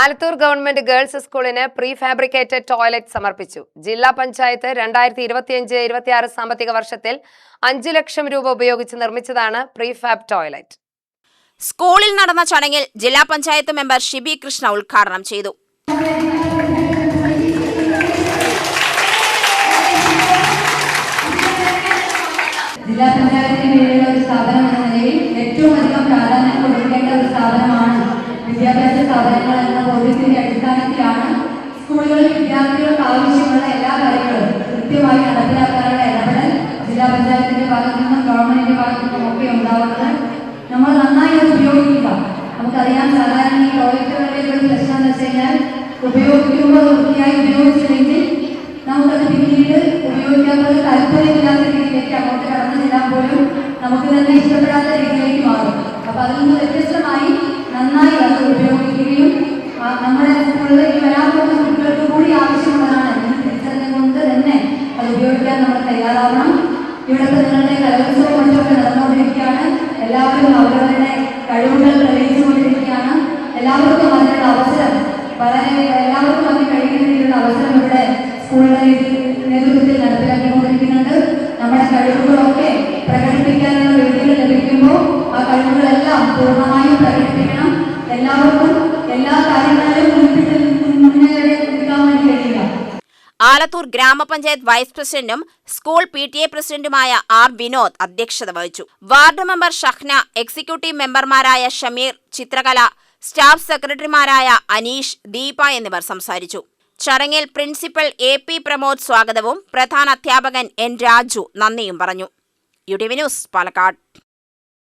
Alathur government girls സ്കൂളിന് pre fabricated toilet സമർപ്പിച്ചു. ജില്ലാ പഞ്ചായത്ത് 2025-26 സാമ്പത്തിക വർഷത്തിൽ 5 ലക്ഷം രൂപ ഉപയോഗിച്ച് നിർമ്മിച്ചതാണ് പ്രീ ഫാബ് ടോയ്ലറ്റ്. സ്കൂളിൽ നടന്ന ചടങ്ങിൽ ജില്ലാ പഞ്ചായത്ത് മെമ്പർ ഷിബി കൃഷ്ണ ഉദ്ഘാടനം ചെയ്തു. ജില്ലാ പഞ്ചായത്തിന് കീഴിലുള്ള ഒരു സ്ഥാപനം എന്ന നിലയിൽ ഏറ്റവും അധികം പ്രാധാന്യം കൊടുക്കേണ്ട ഒരു സ്ഥാപനമാണ് വിദ്യാഭ്യാസ സ്ഥാപനങ്ങൾ എന്ന ബോധ്യത്തിന്റെ അടിസ്ഥാനത്തിലാണ് സ്കൂളുകളിൽ വിദ്യാർത്ഥികൾക്ക് ആവശ്യമുള്ള എല്ലാ കാര്യങ്ങളും കൃത്യമായി നടപ്പിലാക്കാനുള്ള ഇടപെടൽ ജില്ലാ പഞ്ചായത്തിന്റെ ഭാഗത്തു നിന്നും ഗവൺമെന്റിന്റെ ഭാഗത്തു നിന്നും ഒക്കെ ഉണ്ടാവുന്നത്. നമ്മൾ നന്നായി അത് ഉപയോഗിക്കുക. നമുക്കറിയാം, സാധാരണ ഈ ടോയ്ലറ്റുകളുടെ ഒരു പ്രശ്നം എന്ന് വെച്ച് കഴിഞ്ഞാൽ ഉപയോഗിക്കുമ്പോൾ വൃത്തിയായി ഉപയോഗിച്ചില്ലെങ്കിൽ നമുക്കത് പിന്നീട് ഉപയോഗിക്കാത്തത് താല്പര്യമില്ലാത്ത രീതിയിലേക്ക് അങ്ങോട്ട് കടന്നു ചെല്ലാൻ പോലും നമുക്ക് തന്നെ ഇഷ്ടപ്പെടാത്ത രീതിയിലേക്ക് മാറും. അപ്പൊ അതിൽ നിന്ന് വ്യത്യസ്തമായി നന്നായി അത് ഉപയോഗിക്കുകയും നമ്മുടെ സ്കൂളിൽ ഈ വരാൻ പോകുന്ന കുട്ടികൾക്ക് കൂടി ആവശ്യമുള്ളതാണ് എന്ന് തിരിച്ചറിഞ്ഞുകൊണ്ട് തന്നെ അത് ഉപയോഗിക്കാൻ നമ്മൾ തയ്യാറാവണം. ഇവിടുത്തെ നിങ്ങളുടെ കലോത്സവം മറ്റൊക്കെ നടന്നുകൊണ്ടിരിക്കുകയാണ്. എല്ലാവരും അവരവരുടെ കഴിവുകൾ തെളിയിച്ചുകൊണ്ടിരിക്കുകയാണ്. എല്ലാവർക്കും അതിനുള്ള അവസരം എല്ലാവർക്കും അതിന് കഴിയുന്ന രീതിയിലുള്ള അവസരം ഇവിടെ സ്കൂളിലെ നേതൃത്വത്തിൽ നടപ്പിലാക്കിക്കൊണ്ടിരിക്കുന്നുണ്ട്. നമ്മുടെ കഴിവുകളൊക്കെ പ്രകടിപ്പിക്കാനുള്ള വേദികൾ ലഭിക്കുമ്പോൾ ആ കഴിവുകളെല്ലാം പൂർണ്ണമായും പ്രകടിപ്പിക്കണം. എല്ലാവർക്കും എല്ലാ കാര്യങ്ങളിലും മുന്നേറി നിൽക്കാൻ വേണ്ടി കഴിയുക. ആലത്തൂർ ഗ്രാമപഞ്ചായത്ത് വൈസ് പ്രസിഡന്റും സ്കൂൾ PTA പ്രസിഡന്റുമായ R. വിനോദ് അധ്യക്ഷത വഹിച്ചു. വാർഡ് മെമ്പർ ഷഹ്ന, എക്സിക്യൂട്ടീവ് മെമ്പർമാരായ ഷമീർ, ചിത്രകല, സ്റ്റാഫ് സെക്രട്ടറിമാരായ അനീഷ്, ദീപ എന്നിവർ സംസാരിച്ചു. ചടങ്ങിൽ പ്രിൻസിപ്പൽ AP പ്രമോദ് സ്വാഗതവും പ്രധാന അധ്യാപകൻ N. രാജു നന്ദിയും പറഞ്ഞു. UTV news, Palakkad.